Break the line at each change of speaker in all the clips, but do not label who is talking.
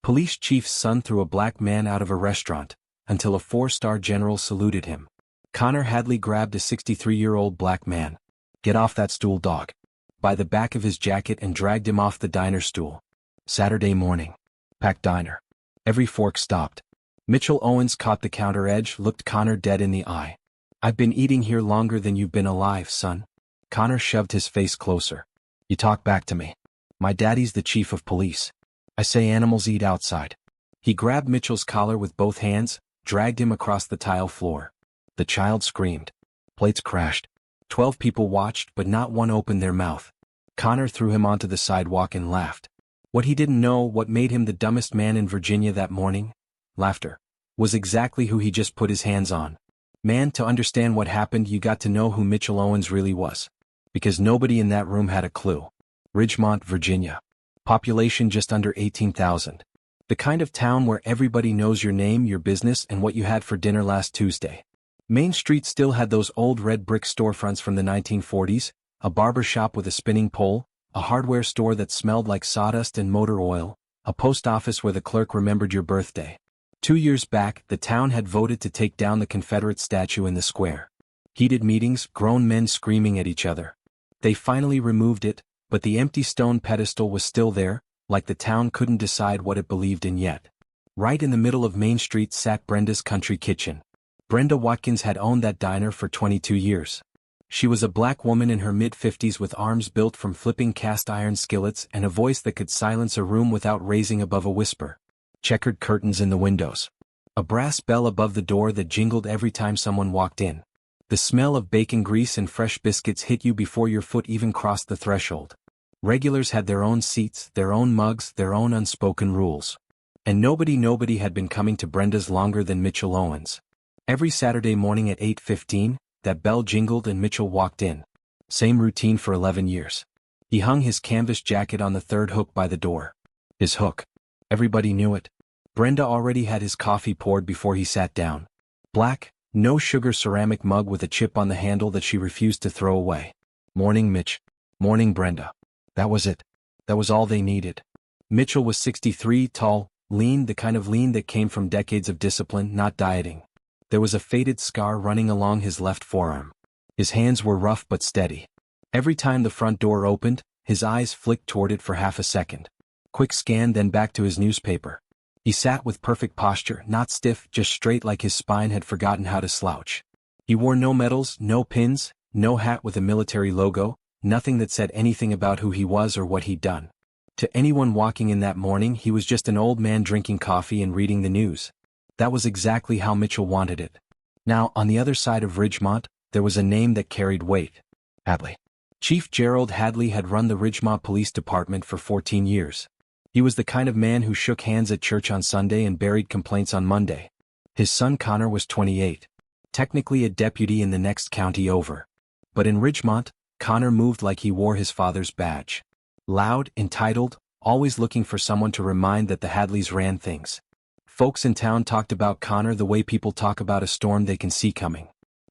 Police chief's son threw a black man out of a restaurant, until a 4-star general saluted him. Connor Hadley grabbed a 63-year-old black man. "Get off that stool, dog," by the back of his jacket and dragged him off the diner stool. Saturday morning. Packed diner. Every fork stopped. Mitchell Owens caught the counter edge, looked Connor dead in the eye. "I've been eating here longer than you've been alive, son." Connor shoved his face closer. "You talk back to me. My daddy's the chief of police. I say animals eat outside." He grabbed Mitchell's collar with both hands, dragged him across the tile floor. The child screamed. Plates crashed. 12 people watched, but not one opened their mouth. Connor threw him onto the sidewalk and laughed. What he didn't know, what made him the dumbest man in Virginia that morning, laughter, was exactly who he just put his hands on. Man, to understand what happened, you got to know who Mitchell Owens really was. Because nobody in that room had a clue. Ridgemont, Virginia. Population just under 18,000. The kind of town where everybody knows your name, your business, and what you had for dinner last Tuesday. Main Street still had those old red brick storefronts from the 1940s, a barber shop with a spinning pole, a hardware store that smelled like sawdust and motor oil, a post office where the clerk remembered your birthday. 2 years back, the town had voted to take down the Confederate statue in the square. Heated meetings, grown men screaming at each other. They finally removed it, but the empty stone pedestal was still there, like the town couldn't decide what it believed in yet. Right in the middle of Main Street sat Brenda's Country Kitchen. Brenda Watkins had owned that diner for 22 years. She was a black woman in her mid-50s with arms built from flipping cast-iron skillets and a voice that could silence a room without raising above a whisper. Checkered curtains in the windows. A brass bell above the door that jingled every time someone walked in. The smell of bacon grease and fresh biscuits hit you before your foot even crossed the threshold. Regulars had their own seats, their own mugs, their own unspoken rules. And nobody had been coming to Brenda's longer than Mitchell Owens. Every Saturday morning at 8:15, that bell jingled and Mitchell walked in. Same routine for 11 years. He hung his canvas jacket on the third hook by the door. His hook. Everybody knew it. Brenda already had his coffee poured before he sat down. Black, no sugar ceramic mug with a chip on the handle that she refused to throw away. "Morning, Mitch." "Morning, Brenda." That was it. That was all they needed. Mitchell was 63, tall, lean, the kind of lean that came from decades of discipline, not dieting. There was a faded scar running along his left forearm. His hands were rough but steady. Every time the front door opened, his eyes flicked toward it for half a second. Quick scan, then back to his newspaper. He sat with perfect posture, not stiff, just straight like his spine had forgotten how to slouch. He wore no medals, no pins, no hat with a military logo, nothing that said anything about who he was or what he'd done. To anyone walking in that morning, he was just an old man drinking coffee and reading the news. That was exactly how Mitchell wanted it. Now, on the other side of Ridgemont, there was a name that carried weight. Hadley. Chief Gerald Hadley had run the Ridgemont Police Department for 14 years. He was the kind of man who shook hands at church on Sunday and buried complaints on Monday. His son Connor was 28. Technically a deputy in the next county over. But in Ridgemont, Connor moved like he wore his father's badge. Loud, entitled, always looking for someone to remind that the Hadleys ran things. Folks in town talked about Connor the way people talk about a storm they can see coming.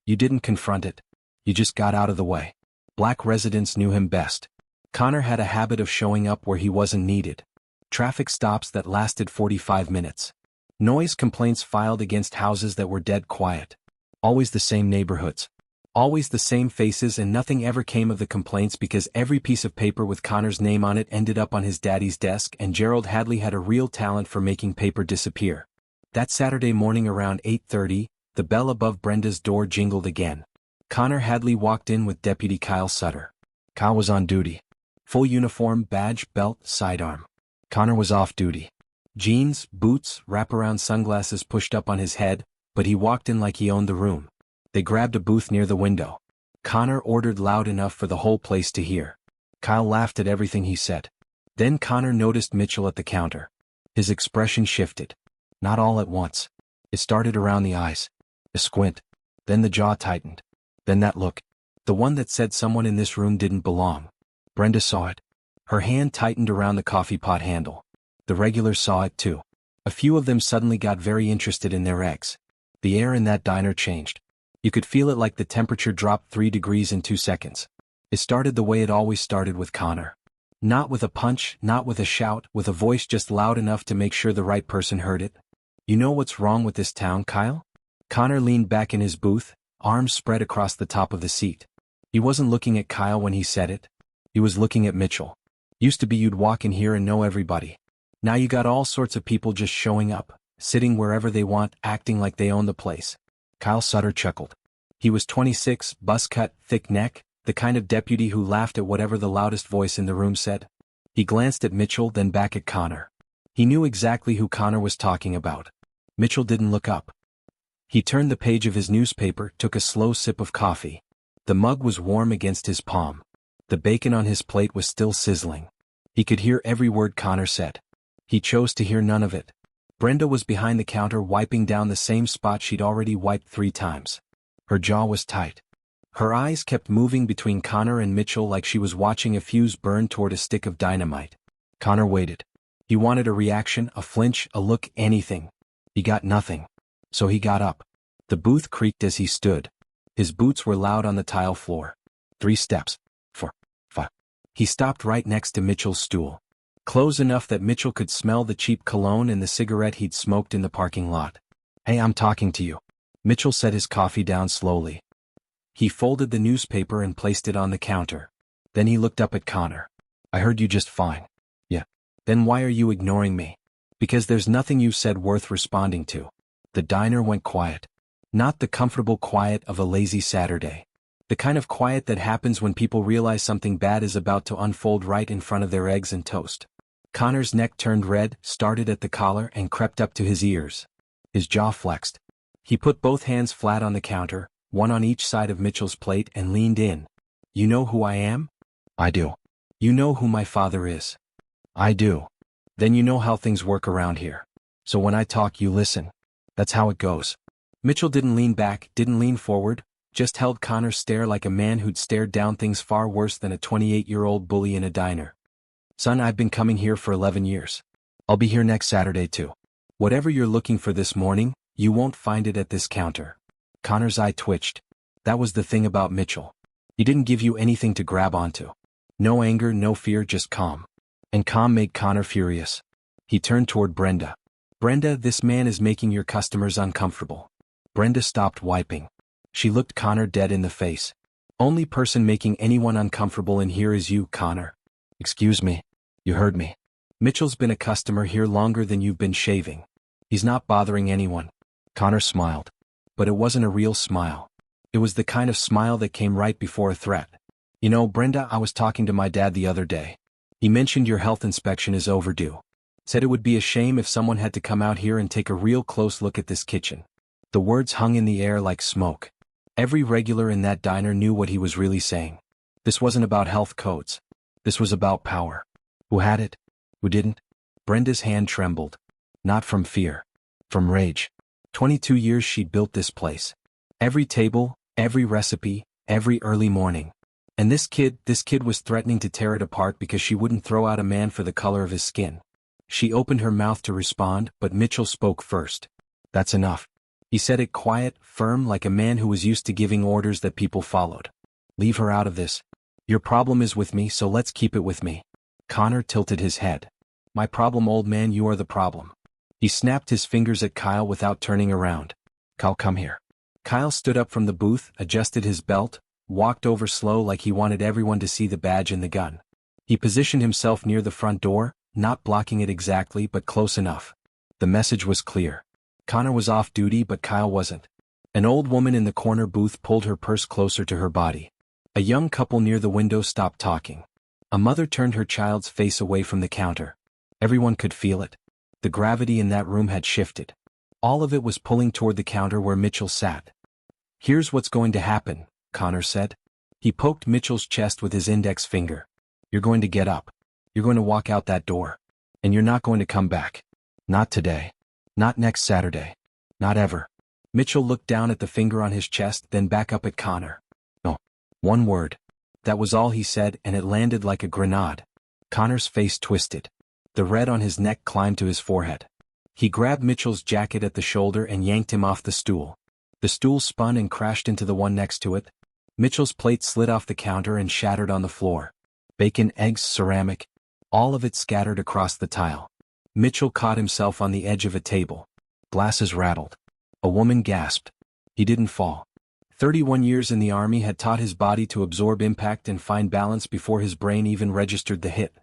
You didn't confront it. You just got out of the way. Black residents knew him best. Connor had a habit of showing up where he wasn't needed. Traffic stops that lasted 45 minutes. Noise complaints filed against houses that were dead quiet. Always the same neighborhoods. Always the same faces, and nothing ever came of the complaints because every piece of paper with Connor's name on it ended up on his daddy's desk, and Gerald Hadley had a real talent for making paper disappear. That Saturday morning around 8:30, the bell above Brenda's door jingled again. Connor Hadley walked in with Deputy Kyle Sutter. Kyle was on duty. Full uniform, badge, belt, sidearm. Connor was off duty. Jeans, boots, wraparound sunglasses pushed up on his head, but he walked in like he owned the room. They grabbed a booth near the window. Connor ordered loud enough for the whole place to hear. Kyle laughed at everything he said. Then Connor noticed Mitchell at the counter. His expression shifted. Not all at once. It started around the eyes. A squint. Then the jaw tightened. Then that look. The one that said someone in this room didn't belong. Brenda saw it. Her hand tightened around the coffee pot handle. The regulars saw it too. A few of them suddenly got very interested in their eggs. The air in that diner changed. You could feel it like the temperature dropped 3 degrees in 2 seconds. It started the way it always started with Connor. Not with a punch, not with a shout, with a voice just loud enough to make sure the right person heard it. You know what's wrong with this town, Kyle? Connor leaned back in his booth, arms spread across the top of the seat. He wasn't looking at Kyle when he said it. He was looking at Mitchell. Used to be you'd walk in here and know everybody. Now you got all sorts of people just showing up, sitting wherever they want, acting like they own the place. Kyle Sutter chuckled. He was 26, buzz cut, thick neck, the kind of deputy who laughed at whatever the loudest voice in the room said. He glanced at Mitchell, then back at Connor. He knew exactly who Connor was talking about. Mitchell didn't look up. He turned the page of his newspaper, took a slow sip of coffee. The mug was warm against his palm. The bacon on his plate was still sizzling. He could hear every word Connor said. He chose to hear none of it. Brenda was behind the counter wiping down the same spot she'd already wiped 3 times. Her jaw was tight. Her eyes kept moving between Connor and Mitchell like she was watching a fuse burn toward a stick of dynamite. Connor waited. He wanted a reaction, a flinch, a look, anything. He got nothing. So he got up. The booth creaked as he stood. His boots were loud on the tile floor. 3 steps. 4. 5. He stopped right next to Mitchell's stool. Close enough that Mitchell could smell the cheap cologne and the cigarette he'd smoked in the parking lot. Hey, I'm talking to you. Mitchell set his coffee down slowly. He folded the newspaper and placed it on the counter. Then he looked up at Connor. I heard you just fine. Yeah. Then why are you ignoring me? Because there's nothing you said worth responding to. The diner went quiet. Not the comfortable quiet of a lazy Saturday. The kind of quiet that happens when people realize something bad is about to unfold right in front of their eggs and toast. Connor's neck turned red, started at the collar and crept up to his ears. His jaw flexed. He put both hands flat on the counter, one on each side of Mitchell's plate, and leaned in. You know who I am? I do. You know who my father is? I do. Then you know how things work around here. So when I talk, you listen. That's how it goes. Mitchell didn't lean back, didn't lean forward, just held Connor's stare like a man who'd stared down things far worse than a 28-year-old bully in a diner. Son, I've been coming here for 11 years. I'll be here next Saturday too. Whatever you're looking for this morning, you won't find it at this counter. Connor's eye twitched. That was the thing about Mitchell. He didn't give you anything to grab onto. No anger, no fear, just calm. And calm made Connor furious. He turned toward Brenda. Brenda, this man is making your customers uncomfortable. Brenda stopped wiping. She looked Connor dead in the face. Only person making anyone uncomfortable in here is you, Connor. Excuse me. You heard me. Mitchell's been a customer here longer than you've been shaving. He's not bothering anyone. Connor smiled. But it wasn't a real smile. It was the kind of smile that came right before a threat. You know, Brenda, I was talking to my dad the other day. He mentioned your health inspection is overdue. Said it would be a shame if someone had to come out here and take a real close look at this kitchen. The words hung in the air like smoke. Every regular in that diner knew what he was really saying. This wasn't about health codes. This was about power. Who had it? Who didn't? Brenda's hand trembled. Not from fear. From rage. 22 years she'd built this place. Every table, every recipe, every early morning. And this kid was threatening to tear it apart because she wouldn't throw out a man for the color of his skin. She opened her mouth to respond, but Mitchell spoke first. That's enough. He said it quiet, firm, like a man who was used to giving orders that people followed. Leave her out of this. Your problem is with me, so let's keep it with me. Connor tilted his head. My problem, old man, you are the problem. He snapped his fingers at Kyle without turning around. Kyle, come here. Kyle stood up from the booth, adjusted his belt, walked over slow like he wanted everyone to see the badge and the gun. He positioned himself near the front door, not blocking it exactly but close enough. The message was clear. Connor was off duty but Kyle wasn't. An old woman in the corner booth pulled her purse closer to her body. A young couple near the window stopped talking. A mother turned her child's face away from the counter. Everyone could feel it. The gravity in that room had shifted. All of it was pulling toward the counter where Mitchell sat. Here's what's going to happen, Connor said. He poked Mitchell's chest with his index finger. You're going to get up. You're going to walk out that door. And you're not going to come back. Not today. Not next Saturday. Not ever. Mitchell looked down at the finger on his chest, then back up at Connor. No. One word. That was all he said, and it landed like a grenade. Connor's face twisted. The red on his neck climbed to his forehead. He grabbed Mitchell's jacket at the shoulder and yanked him off the stool. The stool spun and crashed into the one next to it. Mitchell's plate slid off the counter and shattered on the floor. Bacon, eggs, ceramic, all of it scattered across the tile. Mitchell caught himself on the edge of a table. Glasses rattled. A woman gasped. He didn't fall. 31 years in the army had taught his body to absorb impact and find balance before his brain even registered the hit.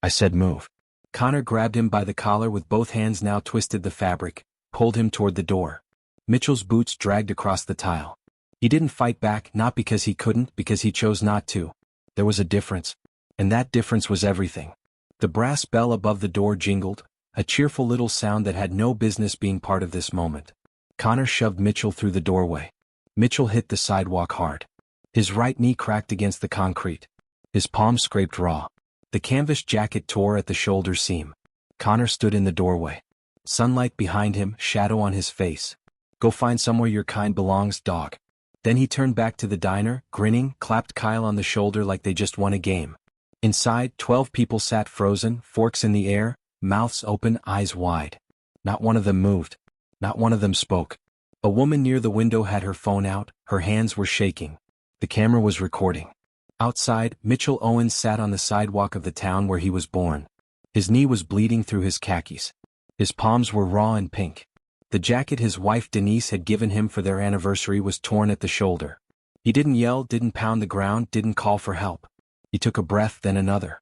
I said move. Connor grabbed him by the collar with both hands, now twisted the fabric, pulled him toward the door. Mitchell's boots dragged across the tile. He didn't fight back, not because he couldn't, because he chose not to. There was a difference. And that difference was everything. The brass bell above the door jingled, a cheerful little sound that had no business being part of this moment. Connor shoved Mitchell through the doorway. Mitchell hit the sidewalk hard. His right knee cracked against the concrete. His palm scraped raw. The canvas jacket tore at the shoulder seam. Connor stood in the doorway. Sunlight behind him, shadow on his face. Go find somewhere your kind belongs, dog. Then he turned back to the diner, grinning, clapped Kyle on the shoulder like they just won a game. Inside, 12 people sat frozen, forks in the air, mouths open, eyes wide. Not one of them moved. Not one of them spoke. A woman near the window had her phone out, her hands were shaking. The camera was recording. Outside, Mitchell Owens sat on the sidewalk of the town where he was born. His knee was bleeding through his khakis. His palms were raw and pink. The jacket his wife Denise had given him for their anniversary was torn at the shoulder. He didn't yell, didn't pound the ground, didn't call for help. He took a breath, then another.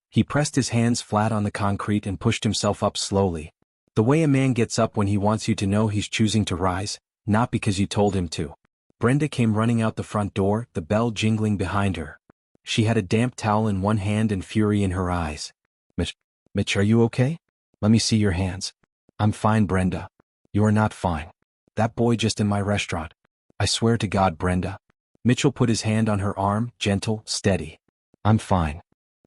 He pressed his hands flat on the concrete and pushed himself up slowly. The way a man gets up when he wants you to know he's choosing to rise, not because you told him to. Brenda came running out the front door, the bell jingling behind her. She had a damp towel in one hand and fury in her eyes. Mitch, are you okay? Let me see your hands. I'm fine, Brenda. You are not fine. That boy just in my restaurant. I swear to God, Brenda. Mitchell put his hand on her arm, gentle, steady. I'm fine.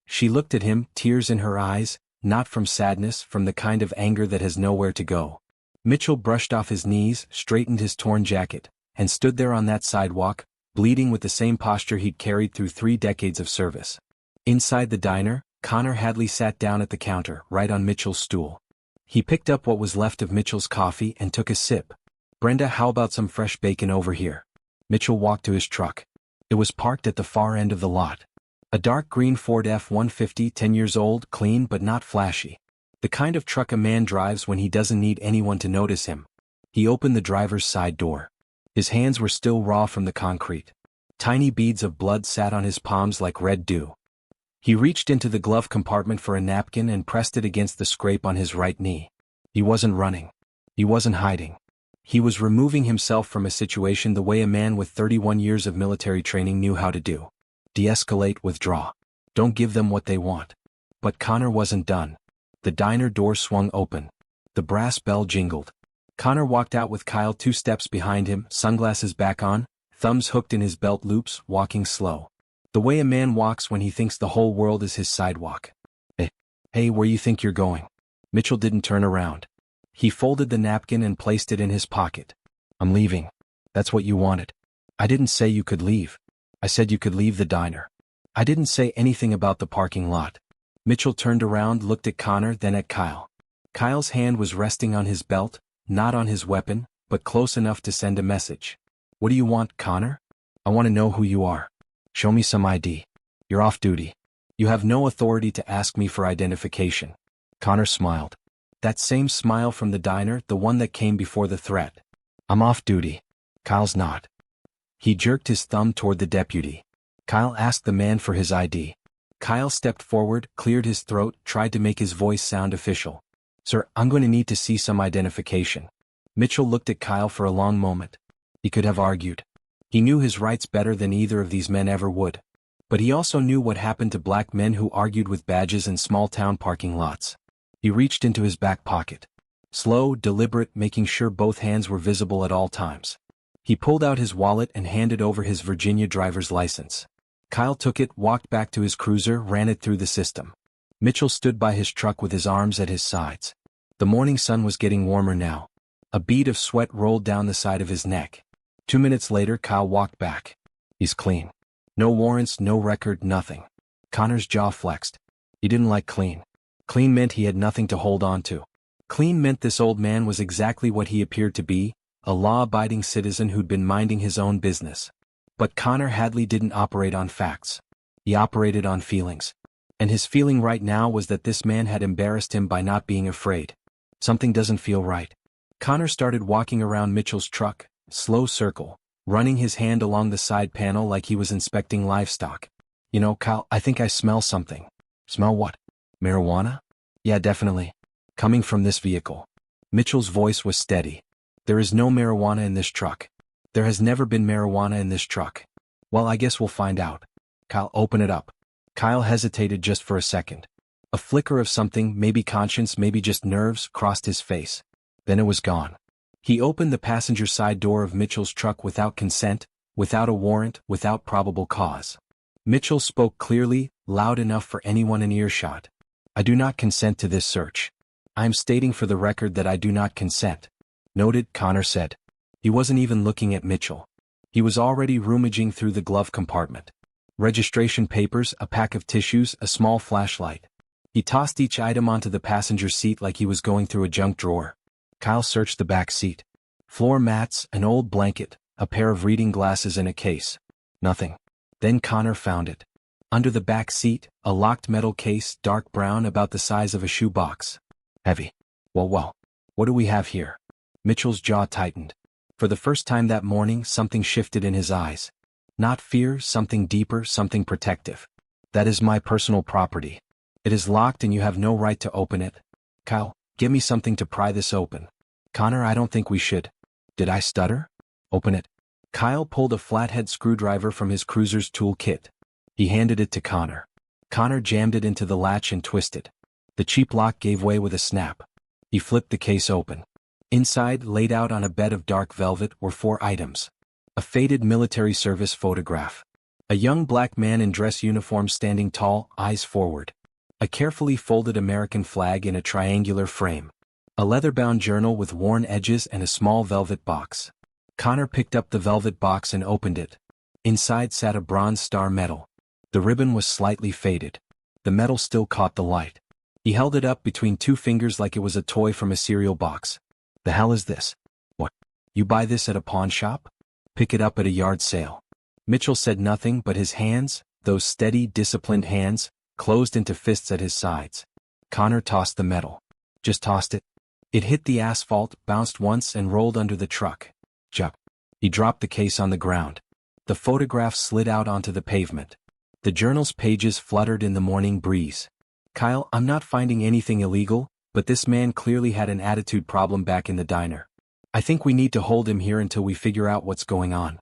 She looked at him, tears in her eyes, not from sadness, from the kind of anger that has nowhere to go. Mitchell brushed off his knees, straightened his torn jacket, and stood there on that sidewalk, bleeding with the same posture he'd carried through 3 decades of service. Inside the diner, Connor Hadley sat down at the counter, right on Mitchell's stool. He picked up what was left of Mitchell's coffee and took a sip. Brenda, how about some fresh bacon over here? Mitchell walked to his truck. It was parked at the far end of the lot. A dark green Ford F-150, 10 years old, clean but not flashy. The kind of truck a man drives when he doesn't need anyone to notice him. He opened the driver's side door. His hands were still raw from the concrete. Tiny beads of blood sat on his palms like red dew. He reached into the glove compartment for a napkin and pressed it against the scrape on his right knee. He wasn't running. He wasn't hiding. He was removing himself from a situation the way a man with 31 years of military training knew how to do. De-escalate, withdraw. Don't give them what they want. But Connor wasn't done. The diner door swung open. The brass bell jingled. Connor walked out with Kyle 2 steps behind him, sunglasses back on, thumbs hooked in his belt loops, walking slow. The way a man walks when he thinks the whole world is his sidewalk. Hey, where you think you're going? Mitchell didn't turn around. He folded the napkin and placed it in his pocket. I'm leaving. That's what you wanted. I didn't say you could leave. I said you could leave the diner. I didn't say anything about the parking lot. Mitchell turned around, looked at Connor, then at Kyle. Kyle's hand was resting on his belt, not on his weapon, but close enough to send a message. What do you want, Connor? I want to know who you are. Show me some ID. You're off duty. You have no authority to ask me for identification. Connor smiled. That same smile from the diner, the one that came before the threat. I'm off duty. Kyle's not. He jerked his thumb toward the deputy. Kyle asked the man for his ID. Kyle stepped forward, cleared his throat, tried to make his voice sound official. Sir, I'm going to need to see some identification. Mitchell looked at Kyle for a long moment. He could have argued. He knew his rights better than either of these men ever would. But he also knew what happened to black men who argued with badges in small-town parking lots. He reached into his back pocket. Slow, deliberate, making sure both hands were visible at all times. He pulled out his wallet and handed over his Virginia driver's license. Kyle took it, walked back to his cruiser, ran it through the system. Mitchell stood by his truck with his arms at his sides. The morning sun was getting warmer now. A bead of sweat rolled down the side of his neck. 2 minutes later, Kyle walked back. He's clean. No warrants, no record, nothing. Connor's jaw flexed. He didn't like clean. Clean meant he had nothing to hold on to. Clean meant this old man was exactly what he appeared to be, a law-abiding citizen who'd been minding his own business. But Connor Hadley didn't operate on facts. He operated on feelings. And his feeling right now was that this man had embarrassed him by not being afraid. Something doesn't feel right. Connor started walking around Mitchell's truck, slow circle, running his hand along the side panel like he was inspecting livestock. You know, Kyle, I think I smell something. Smell what? Marijuana? Yeah, definitely. Coming from this vehicle. Mitchell's voice was steady. There is no marijuana in this truck. There has never been marijuana in this truck. Well, I guess we'll find out. Kyle, open it up. Kyle hesitated just for a second. A flicker of something, maybe conscience, maybe just nerves, crossed his face. Then it was gone. He opened the passenger side door of Mitchell's truck without consent, without a warrant, without probable cause. Mitchell spoke clearly, loud enough for anyone in earshot. I do not consent to this search. I am stating for the record that I do not consent. Noted, Connor said. He wasn't even looking at Mitchell. He was already rummaging through the glove compartment. Registration papers, a pack of tissues, a small flashlight. He tossed each item onto the passenger seat like he was going through a junk drawer. Kyle searched the back seat. Floor mats, an old blanket, a pair of reading glasses and a case. Nothing. Then Connor found it. Under the back seat, a locked metal case, dark brown about the size of a shoebox. Heavy. Well, what do we have here? Mitchell's jaw tightened. For the first time that morning, something shifted in his eyes. Not fear, something deeper, something protective. That is my personal property. It is locked and you have no right to open it. Kyle, give me something to pry this open. Connor, I don't think we should. Did I stutter? Open it. Kyle pulled a flathead screwdriver from his cruiser's toolkit. He handed it to Connor. Connor jammed it into the latch and twisted. The cheap lock gave way with a snap. He flipped the case open. Inside, laid out on a bed of dark velvet, were 4 items. A faded military service photograph. A young black man in dress uniform standing tall, eyes forward. A carefully folded American flag in a triangular frame. A leather-bound journal with worn edges and a small velvet box. Connor picked up the velvet box and opened it. Inside sat a bronze star medal. The ribbon was slightly faded. The medal still caught the light. He held it up between 2 fingers like it was a toy from a cereal box. The hell is this? What? You buy this at a pawn shop? Pick it up at a yard sale. Mitchell said nothing, but his hands, those steady, disciplined hands, closed into fists at his sides. Connor tossed the medal. Just tossed it. It hit the asphalt, bounced once and rolled under the truck. Jup. He dropped the case on the ground. The photograph slid out onto the pavement. The journal's pages fluttered in the morning breeze. Kyle, I'm not finding anything illegal, but this man clearly had an attitude problem back in the diner. I think we need to hold him here until we figure out what's going on.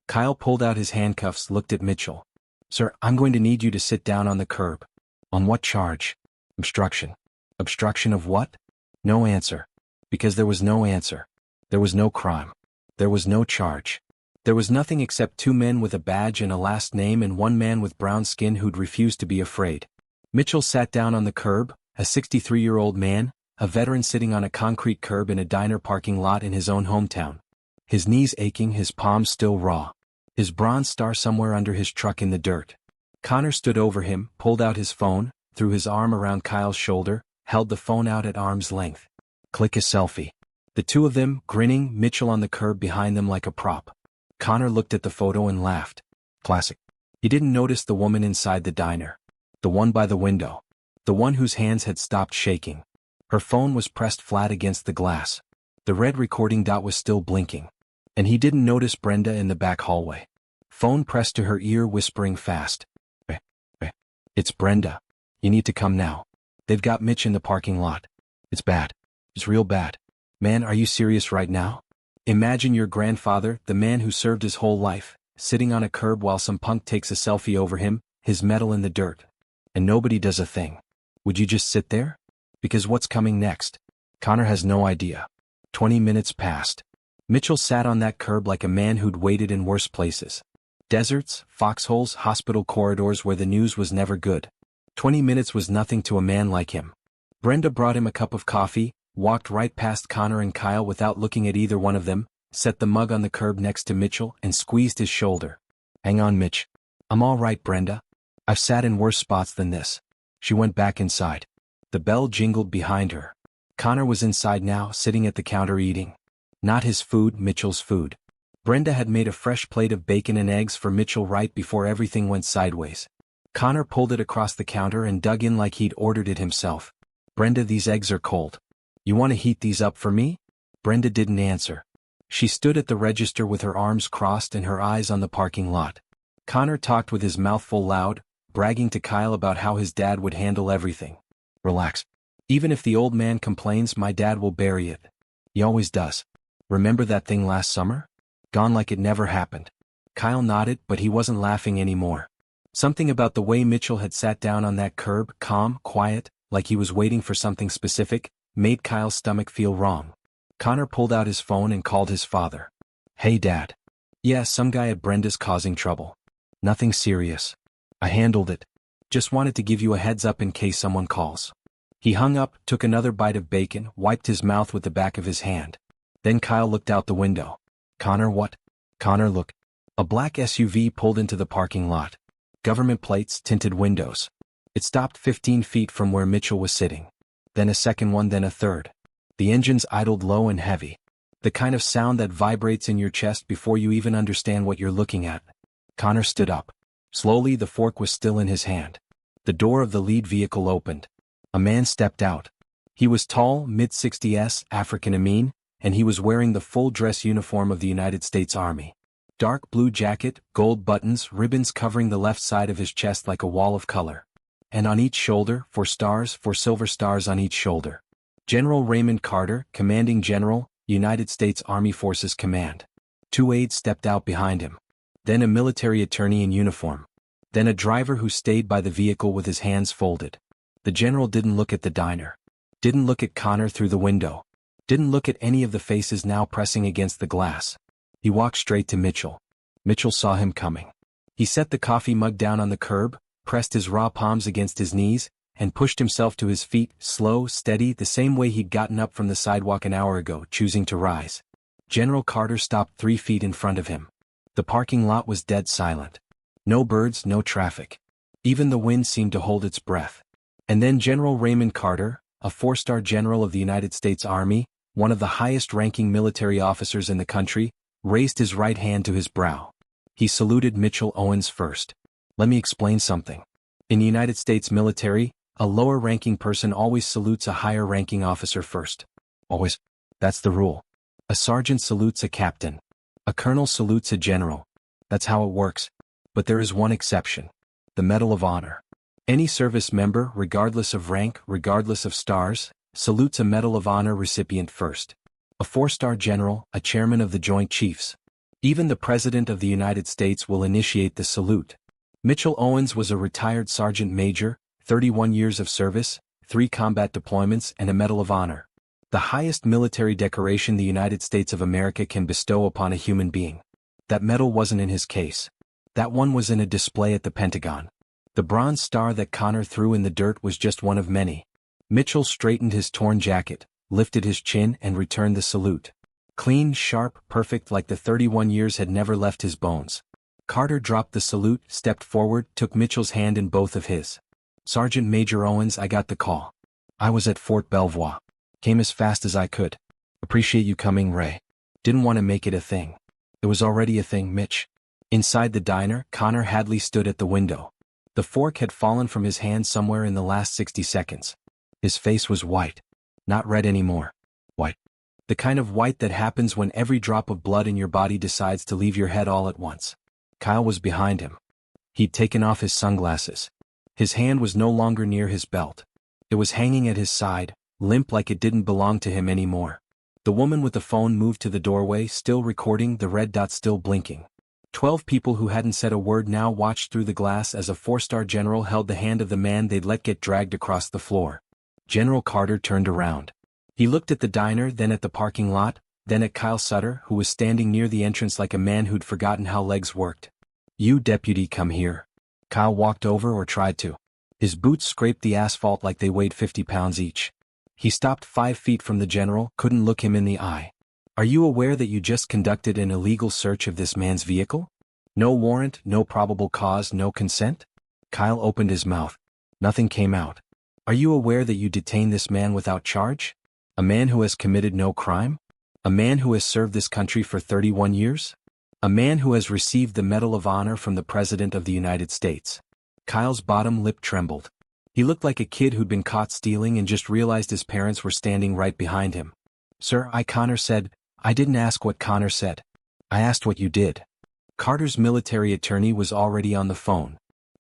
Kyle pulled out his handcuffs, looked at Mitchell. Sir, I'm going to need you to sit down on the curb. On what charge? Obstruction. Obstruction of what? No answer. Because there was no answer. There was no crime. There was no charge. There was nothing except 2 men with a badge and a last name and 1 man with brown skin who'd refused to be afraid. Mitchell sat down on the curb, a 63-year-old man, a veteran sitting on a concrete curb in a diner parking lot in his own hometown. His knees aching, his palms still raw. His bronze star somewhere under his truck in the dirt. Connor stood over him, pulled out his phone, threw his arm around Kyle's shoulder, held the phone out at arm's length. Click a selfie. The 2 of them, grinning, Mitchell on the curb behind them like a prop. Connor looked at the photo and laughed. Classic. He didn't notice the woman inside the diner. The one by the window. The one whose hands had stopped shaking. Her phone was pressed flat against the glass. The red recording dot was still blinking. And he didn't notice Brenda in the back hallway. Phone pressed to her ear, whispering fast. It's Brenda. You need to come now. They've got Mitch in the parking lot. It's bad. It's real bad. Man, are you serious right now? Imagine your grandfather, the man who served his whole life, sitting on a curb while some punk takes a selfie over him, his medal in the dirt. And nobody does a thing. Would you just sit there? Because what's coming next? Connor has no idea. 20 minutes passed. Mitchell sat on that curb like a man who'd waited in worse places. Deserts, foxholes, hospital corridors where the news was never good. 20 minutes was nothing to a man like him. Brenda brought him a cup of coffee, walked right past Connor and Kyle without looking at either one of them, set the mug on the curb next to Mitchell and squeezed his shoulder. Hang on, Mitch. I'm all right, Brenda. I've sat in worse spots than this. She went back inside. The bell jingled behind her. Connor was inside now, sitting at the counter eating. Not his food, Mitchell's food. Brenda had made a fresh plate of bacon and eggs for Mitchell right before everything went sideways. Connor pulled it across the counter and dug in like he'd ordered it himself. "Brenda, these eggs are cold. You want to heat these up for me?" Brenda didn't answer. She stood at the register with her arms crossed and her eyes on the parking lot. Connor talked with his mouth full loud, bragging to Kyle about how his dad would handle everything. "Relax. Even if the old man complains, my dad will bury it. He always does. Remember that thing last summer? Gone like it never happened." Kyle nodded, but he wasn't laughing anymore. Something about the way Mitchell had sat down on that curb, calm, quiet, like he was waiting for something specific, made Kyle's stomach feel wrong. Connor pulled out his phone and called his father. "Hey Dad. Yeah, some guy at Brenda's causing trouble. Nothing serious. I handled it. Just wanted to give you a heads up in case someone calls." He hung up, took another bite of bacon, wiped his mouth with the back of his hand. Then Kyle looked out the window. "Connor, what?" "Connor, look." A black SUV pulled into the parking lot. Government plates, tinted windows. It stopped 15 feet from where Mitchell was sitting. Then a second one, then a third. The engines idled low and heavy. The kind of sound that vibrates in your chest before you even understand what you're looking at. Connor stood up. Slowly, the fork was still in his hand. The door of the lead vehicle opened. A man stepped out. He was tall, mid-60s, African-American, and he was wearing the full dress uniform of the United States Army. Dark blue jacket, gold buttons, ribbons covering the left side of his chest like a wall of color. And on each shoulder, 4 stars, 4 silver stars on each shoulder. General Raymond Carter, Commanding General, United States Army Forces Command. 2 aides stepped out behind him. Then a military attorney in uniform. Then a driver who stayed by the vehicle with his hands folded. The general didn't look at the diner. Didn't look at Connor through the window. Didn't look at any of the faces now pressing against the glass. He walked straight to Mitchell. Mitchell saw him coming. He set the coffee mug down on the curb, pressed his raw palms against his knees, and pushed himself to his feet, slow, steady, the same way he'd gotten up from the sidewalk an hour ago, choosing to rise. General Carter stopped 3 feet in front of him. The parking lot was dead silent. No birds, no traffic. Even the wind seemed to hold its breath. And then General Raymond Carter, a 4-star general of the United States Army, one of the highest-ranking military officers in the country, raised his right hand to his brow. He saluted Mitchell Owens first. "Let me explain something. In the United States military, a lower-ranking person always salutes a higher-ranking officer first. Always. That's the rule. A sergeant salutes a captain. A colonel salutes a general. That's how it works. But there is one exception. The Medal of Honor. Any service member, regardless of rank, regardless of stars, salutes a Medal of Honor recipient first. A 4-star general, a chairman of the Joint Chiefs. Even the President of the United States will initiate the salute. Mitchell Owens was a retired sergeant major, 31 years of service, 3 combat deployments and a Medal of Honor. The highest military decoration the United States of America can bestow upon a human being. That medal wasn't in his case. That one was in a display at the Pentagon. The bronze star that Connor threw in the dirt was just one of many. Mitchell straightened his torn jacket, lifted his chin and returned the salute. Clean, sharp, perfect, like the 31 years had never left his bones. Carter dropped the salute, stepped forward, took Mitchell's hand in both of his. "Sergeant Major Owens, I got the call. I was at Fort Belvoir. Came as fast as I could. Appreciate you coming, Ray. Didn't want to make it a thing. It was already a thing, Mitch." Inside the diner, Connor Hadley stood at the window. The fork had fallen from his hand somewhere in the last 60 seconds. His face was white. Not red anymore. White. The kind of white that happens when every drop of blood in your body decides to leave your head all at once. Kyle was behind him. He'd taken off his sunglasses. His hand was no longer near his belt. It was hanging at his side, limp like it didn't belong to him anymore. The woman with the phone moved to the doorway, still recording, the red dot still blinking. 12 people who hadn't said a word now watched through the glass as a 4-star general held the hand of the man they'd let get dragged across the floor. General Carter turned around. He looked at the diner, then at the parking lot, then at Kyle Sutter, who was standing near the entrance like a man who'd forgotten how legs worked. "You deputy, come here." Kyle walked over, or tried to. His boots scraped the asphalt like they weighed 50 pounds each. He stopped 5 feet from the general, couldn't look him in the eye. "Are you aware that you just conducted an illegal search of this man's vehicle? No warrant, no probable cause, no consent?" Kyle opened his mouth. Nothing came out. "Are you aware that you detained this man without charge? A man who has committed no crime? A man who has served this country for 31 years? A man who has received the Medal of Honor from the President of the United States. Kyle's bottom lip trembled. He looked like a kid who'd been caught stealing and just realized his parents were standing right behind him. "Sir, Connor said." "I didn't ask what Connor said. I asked what you did." Carter's military attorney was already on the phone.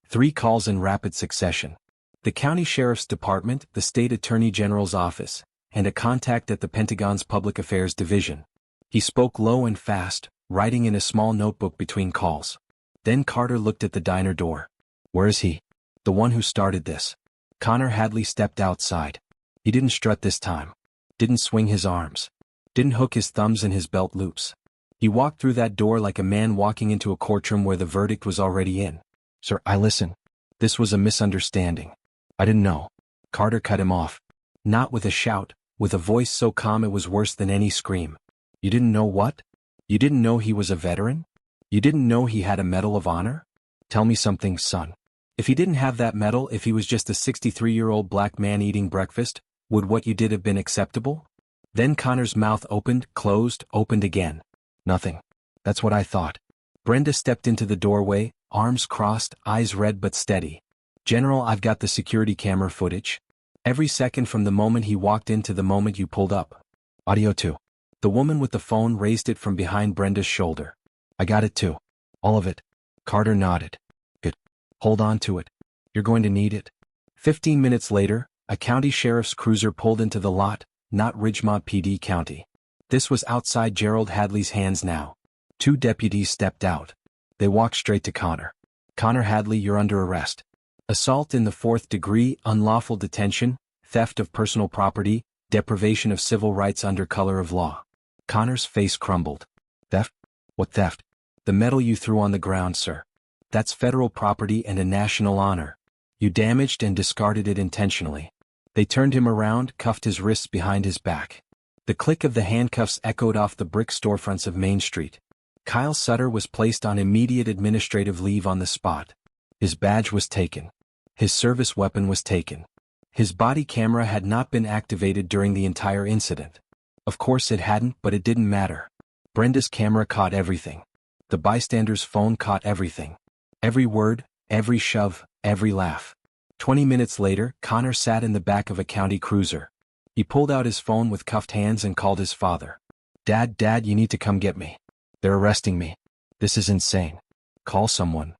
3 calls in rapid succession. The county sheriff's department, the state attorney general's office, and a contact at the Pentagon's Public Affairs Division. He spoke low and fast, writing in a small notebook between calls. Then Carter looked at the diner door. "Where is he?" "The one who started this." Connor Hadley stepped outside. He didn't strut this time. Didn't swing his arms. Didn't hook his thumbs in his belt loops. He walked through that door like a man walking into a courtroom where the verdict was already in. "Sir, listen. This was a misunderstanding. I didn't know." Carter cut him off. Not with a shout, with a voice so calm it was worse than any scream. "You didn't know what? You didn't know he was a veteran? You didn't know he had a Medal of Honor? Tell me something, son. If he didn't have that medal, if he was just a 63-year-old black man eating breakfast, would what you did have been acceptable?" Then Connor's mouth opened, closed, opened again. "Nothing. That's what I thought." Brenda stepped into the doorway, arms crossed, eyes red but steady. "General, I've got the security camera footage. Every second from the moment he walked in to the moment you pulled up. Audio too." The woman with the phone raised it from behind Brenda's shoulder. "I got it too. All of it." Carter nodded. "Good. Hold on to it. You're going to need it." 15 minutes later, a county sheriff's cruiser pulled into the lot, not Ridgemont PD County. This was outside Gerald Hadley's hands now. 2 deputies stepped out. They walked straight to Connor. "Connor Hadley, you're under arrest. Assault in the 4th degree, unlawful detention, theft of personal property, deprivation of civil rights under color of law." Connor's face crumbled. "Theft? What theft?" "The medal you threw on the ground, sir. That's federal property and a national honor. You damaged and discarded it intentionally." They turned him around, cuffed his wrists behind his back. The click of the handcuffs echoed off the brick storefronts of Main Street. Kyle Sutter was placed on immediate administrative leave on the spot. His badge was taken. His service weapon was taken. His body camera had not been activated during the entire incident. Of course it hadn't, but it didn't matter. Brenda's camera caught everything. The bystander's phone caught everything. Every word, every shove, every laugh. 20 minutes later, Connor sat in the back of a county cruiser. He pulled out his phone with cuffed hands and called his father. Dad, you need to come get me. They're arresting me. This is insane. Call someone."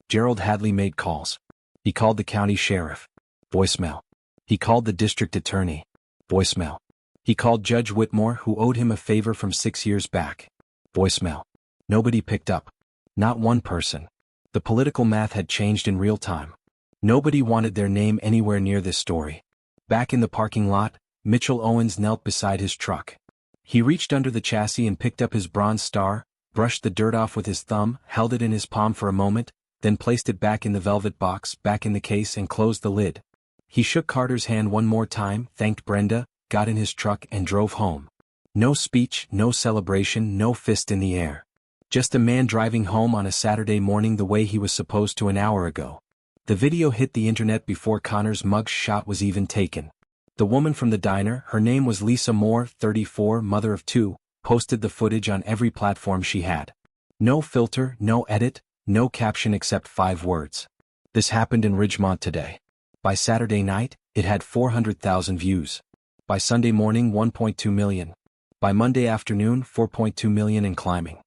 Gerald Hadley made calls. He called the county sheriff. Voicemail. He called the district attorney. Voicemail. He called Judge Whitmore, who owed him a favor from 6 years back. Voicemail. Nobody picked up. Not one person. The political math had changed in real time. Nobody wanted their name anywhere near this story. Back in the parking lot, Mitchell Owens knelt beside his truck. He reached under the chassis and picked up his Bronze Star, brushed the dirt off with his thumb, held it in his palm for a moment, then placed it back in the velvet box, back in the case, and closed the lid. He shook Carter's hand one more time, thanked Brenda, got in his truck and drove home. No speech, no celebration, no fist in the air. Just a man driving home on a Saturday morning the way he was supposed to an hour ago. The video hit the internet before Connor's mug shot was even taken. The woman from the diner, her name was Lisa Moore, 34, mother of 2, posted the footage on every platform she had. No filter, no edit, no caption except 5 words. "This happened in Ridgemont today." By Saturday night, it had 400,000 views. By Sunday morning, 1.2 million. By Monday afternoon, 4.2 million and climbing.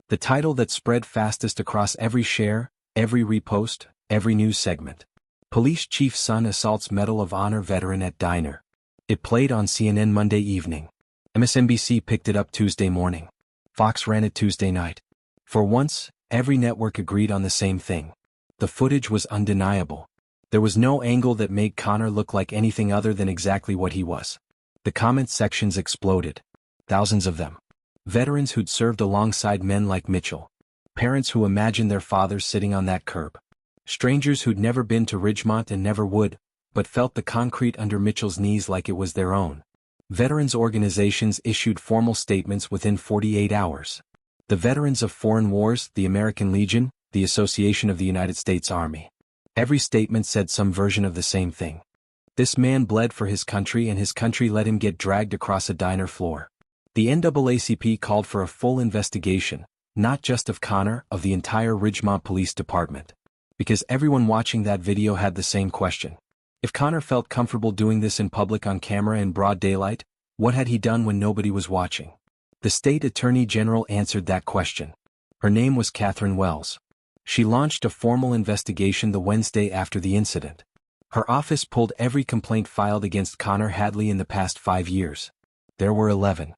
The title that spread fastest across every share, every repost, every news segment. Police Chief Son Assaults Medal of Honor Veteran at Diner. It played on CNN Monday evening. MSNBC picked it up Tuesday morning. Fox ran it Tuesday night. For once, every network agreed on the same thing. The footage was undeniable. There was no angle that made Connor look like anything other than exactly what he was. The comment sections exploded. Thousands of them. Veterans who'd served alongside men like Mitchell. Parents who imagined their fathers sitting on that curb. Strangers who'd never been to Ridgemont and never would, but felt the concrete under Mitchell's knees like it was their own. Veterans organizations issued formal statements within 48 hours. The Veterans of Foreign Wars, the American Legion, the Association of the United States Army. Every statement said some version of the same thing. This man bled for his country and his country let him get dragged across a diner floor. The NAACP called for a full investigation, not just of Connor, of the entire Ridgemont Police Department. Because everyone watching that video had the same question. If Connor felt comfortable doing this in public on camera in broad daylight, what had he done when nobody was watching? The state attorney general answered that question. Her name was Catherine Wells. She launched a formal investigation the Wednesday after the incident. Her office pulled every complaint filed against Connor Hadley in the past 5 years. There were 11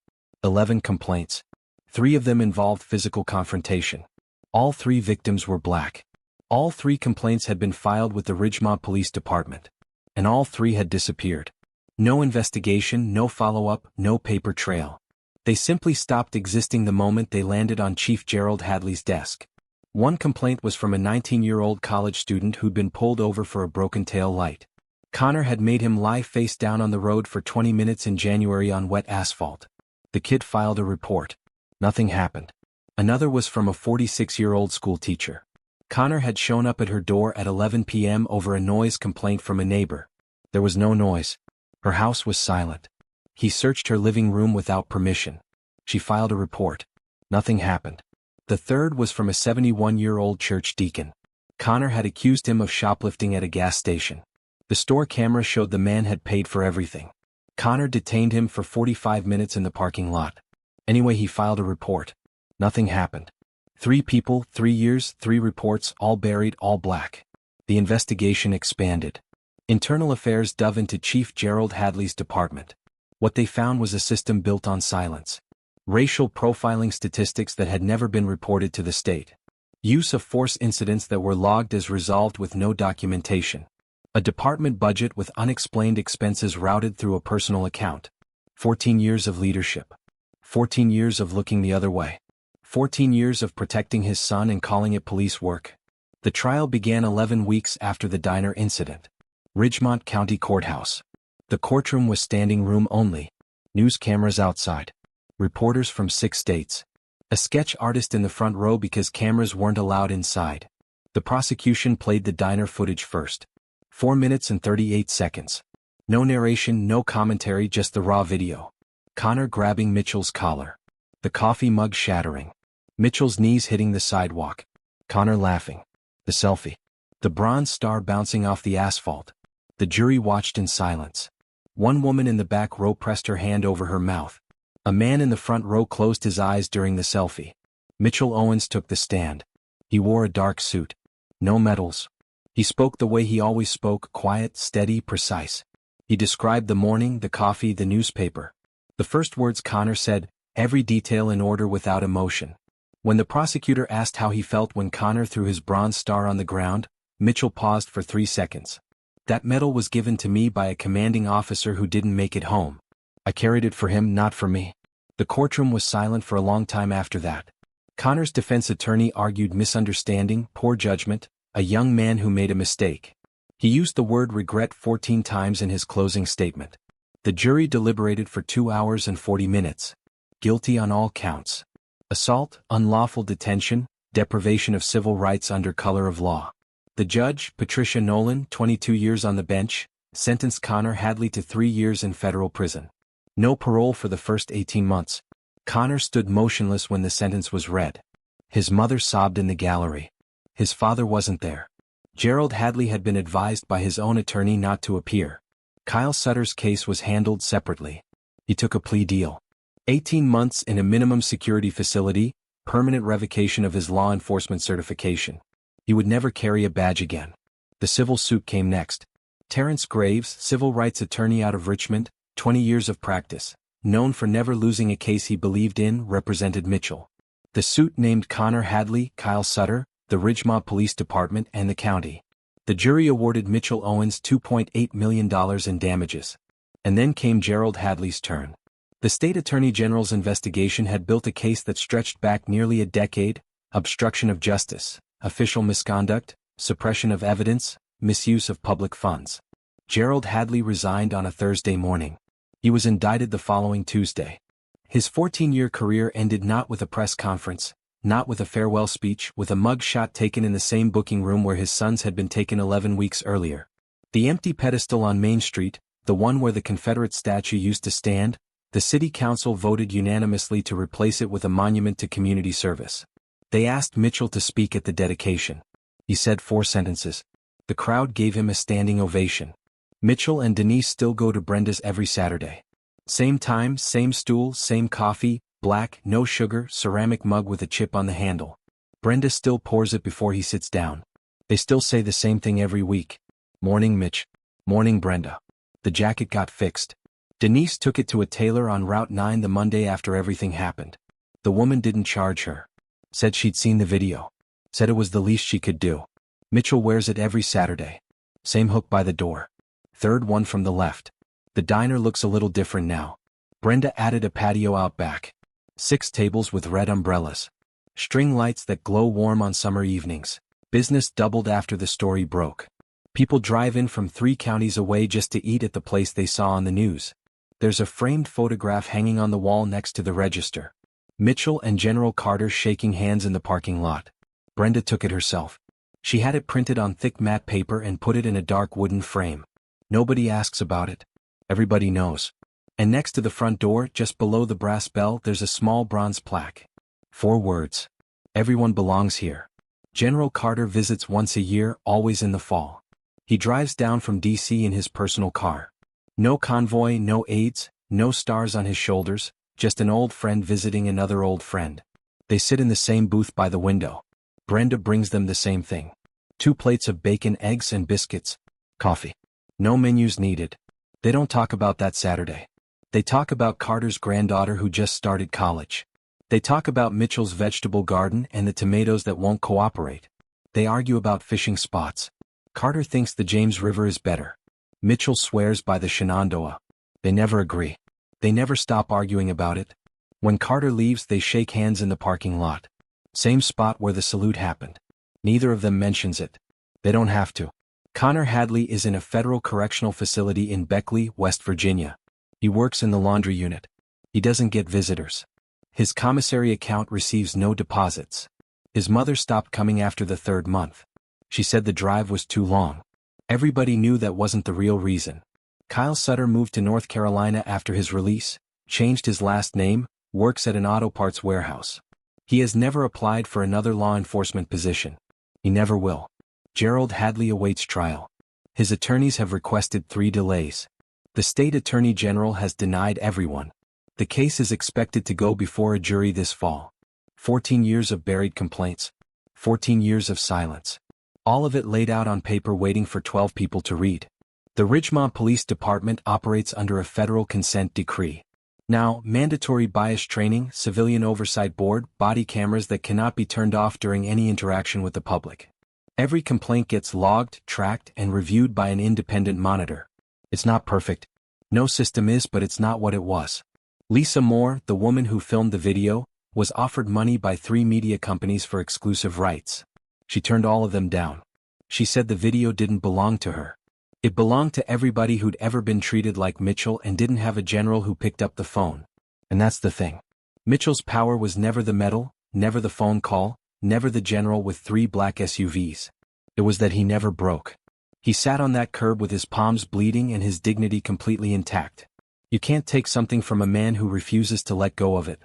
complaints. 3 of them involved physical confrontation. All 3 victims were black. All 3 complaints had been filed with the Ridgemont Police Department. And all 3 had disappeared. No investigation, no follow-up, no paper trail. They simply stopped existing the moment they landed on Chief Gerald Hadley's desk. One complaint was from a 19-year-old college student who'd been pulled over for a broken tail light. Connor had made him lie face down on the road for 20 minutes in January on wet asphalt. The kid filed a report. Nothing happened. Another was from a 46-year-old school teacher. Connor had shown up at her door at 11 p.m. over a noise complaint from a neighbor. There was no noise. Her house was silent. He searched her living room without permission. She filed a report. Nothing happened. The third was from a 71-year-old church deacon. Connor had accused him of shoplifting at a gas station. The store camera showed the man had paid for everything. Connor detained him for 45 minutes in the parking lot. Anyway, he filed a report. Nothing happened. 3 people, 3 years, 3 reports, all buried, all black. The investigation expanded. Internal Affairs dove into Chief Gerald Hadley's department. What they found was a system built on silence. Racial profiling statistics that had never been reported to the state. Use of force incidents that were logged as resolved with no documentation. A department budget with unexplained expenses routed through a personal account. 14 years of leadership. 14 years of looking the other way. 14 years of protecting his son and calling it police work. The trial began 11 weeks after the diner incident. Ridgemont County Courthouse. The courtroom was standing room only. News cameras outside. Reporters from 6 states. A sketch artist in the front row because cameras weren't allowed inside. The prosecution played the diner footage first. 4 minutes and 38 seconds. No narration, no commentary, just the raw video. Connor grabbing Mitchell's collar. The coffee mug shattering. Mitchell's knees hitting the sidewalk. Connor laughing. The selfie. The bronze star bouncing off the asphalt. The jury watched in silence. One woman in the back row pressed her hand over her mouth. A man in the front row closed his eyes during the selfie. Mitchell Owens took the stand. He wore a dark suit. No medals. He spoke the way he always spoke, quiet, steady, precise. He described the morning, the coffee, the newspaper. The first words Connor said, every detail in order without emotion. When the prosecutor asked how he felt when Connor threw his bronze star on the ground, Mitchell paused for 3 seconds. That medal was given to me by a commanding officer who didn't make it home. I carried it for him, not for me. The courtroom was silent for a long time after that. Connor's defense attorney argued misunderstanding, poor judgment, a young man who made a mistake. He used the word regret 14 times in his closing statement. The jury deliberated for 2 hours and 40 minutes. Guilty on all counts. Assault, unlawful detention, deprivation of civil rights under color of law. The judge, Patricia Nolan, 22 years on the bench, sentenced Connor Hadley to 3 years in federal prison. No parole for the first 18 months. Connor stood motionless when the sentence was read. His mother sobbed in the gallery. His father wasn't there. Gerald Hadley had been advised by his own attorney not to appear. Kyle Sutter's case was handled separately. He took a plea deal. 18 months in a minimum security facility, permanent revocation of his law enforcement certification. He would never carry a badge again. The civil suit came next. Terrence Graves, civil rights attorney out of Richmond, 20 years of practice, known for never losing a case he believed in, represented Mitchell. The suit named Connor Hadley, Kyle Sutter, the Ridgemont Police Department, and the county. The jury awarded Mitchell Owens $2.8 million in damages. And then came Gerald Hadley's turn. The state attorney general's investigation had built a case that stretched back nearly a decade: obstruction of justice, official misconduct, suppression of evidence, misuse of public funds. Gerald Hadley resigned on a Thursday morning. He was indicted the following Tuesday. His 14-year career ended not with a press conference, not with a farewell speech, with a mug shot taken in the same booking room where his sons had been taken 11 weeks earlier. The empty pedestal on Main Street, the one where the Confederate statue used to stand, the city council voted unanimously to replace it with a monument to community service. They asked Mitchell to speak at the dedication. He said 4 sentences. The crowd gave him a standing ovation. Mitchell and Denise still go to Brenda's every Saturday. Same time, same stool, same coffee, black, no sugar, ceramic mug with a chip on the handle. Brenda still pours it before he sits down. They still say the same thing every week. Morning, Mitch. Morning, Brenda. The jacket got fixed. Denise took it to a tailor on Route 9 the Monday after everything happened. The woman didn't charge her. Said she'd seen the video. Said it was the least she could do. Mitchell wears it every Saturday. Same hook by the door. Third one from the left. The diner looks a little different now. Brenda added a patio out back. 6 tables with red umbrellas. String lights that glow warm on summer evenings. Business doubled after the story broke. People drive in from 3 counties away just to eat at the place they saw on the news. There's a framed photograph hanging on the wall next to the register. Mitchell and General Carter shaking hands in the parking lot. Brenda took it herself. She had it printed on thick matte paper and put it in a dark wooden frame. Nobody asks about it. Everybody knows. And next to the front door, just below the brass bell, there's a small bronze plaque. 4 words. Everyone belongs here. General Carter visits once a year, always in the fall. He drives down from D.C. in his personal car. No convoy, no aides, no stars on his shoulders, just an old friend visiting another old friend. They sit in the same booth by the window. Brenda brings them the same thing. 2 plates of bacon, eggs, and biscuits. Coffee. No menus needed. They don't talk about that Saturday. They talk about Carter's granddaughter who just started college. They talk about Mitchell's vegetable garden and the tomatoes that won't cooperate. They argue about fishing spots. Carter thinks the James River is better. Mitchell swears by the Shenandoah. They never agree. They never stop arguing about it. When Carter leaves, they shake hands in the parking lot. Same spot where the salute happened. Neither of them mentions it. They don't have to. Connor Hadley is in a federal correctional facility in Beckley, West Virginia. He works in the laundry unit. He doesn't get visitors. His commissary account receives no deposits. His mother stopped coming after the 3rd month. She said the drive was too long. Everybody knew that wasn't the real reason. Kyle Sutter moved to North Carolina after his release, changed his last name, works at an auto parts warehouse. He has never applied for another law enforcement position. He never will. Gerald Hadley awaits trial. His attorneys have requested 3 delays. The state attorney general has denied everyone. The case is expected to go before a jury this fall. 14 years of buried complaints. 14 years of silence. All of it laid out on paper waiting for 12 people to read. The Ridgemont Police Department operates under a federal consent decree. Now, mandatory bias training, civilian oversight board, body cameras that cannot be turned off during any interaction with the public. Every complaint gets logged, tracked, and reviewed by an independent monitor. It's not perfect. No system is, but it's not what it was. Lisa Moore, the woman who filmed the video, was offered money by 3 media companies for exclusive rights. She turned all of them down. She said the video didn't belong to her. It belonged to everybody who'd ever been treated like Mitchell and didn't have a general who picked up the phone. And that's the thing. Mitchell's power was never the medal, never the phone call, never the general with 3 black SUVs. It was that he never broke. He sat on that curb with his palms bleeding and his dignity completely intact. You can't take something from a man who refuses to let go of it.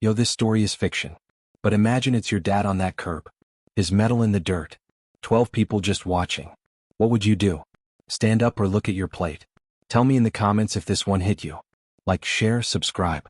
Yo, this story is fiction. But imagine it's your dad on that curb. His medal in the dirt. 12 people just watching. What would you do? Stand up or look at your plate? Tell me in the comments if this one hit you. Like, share, subscribe.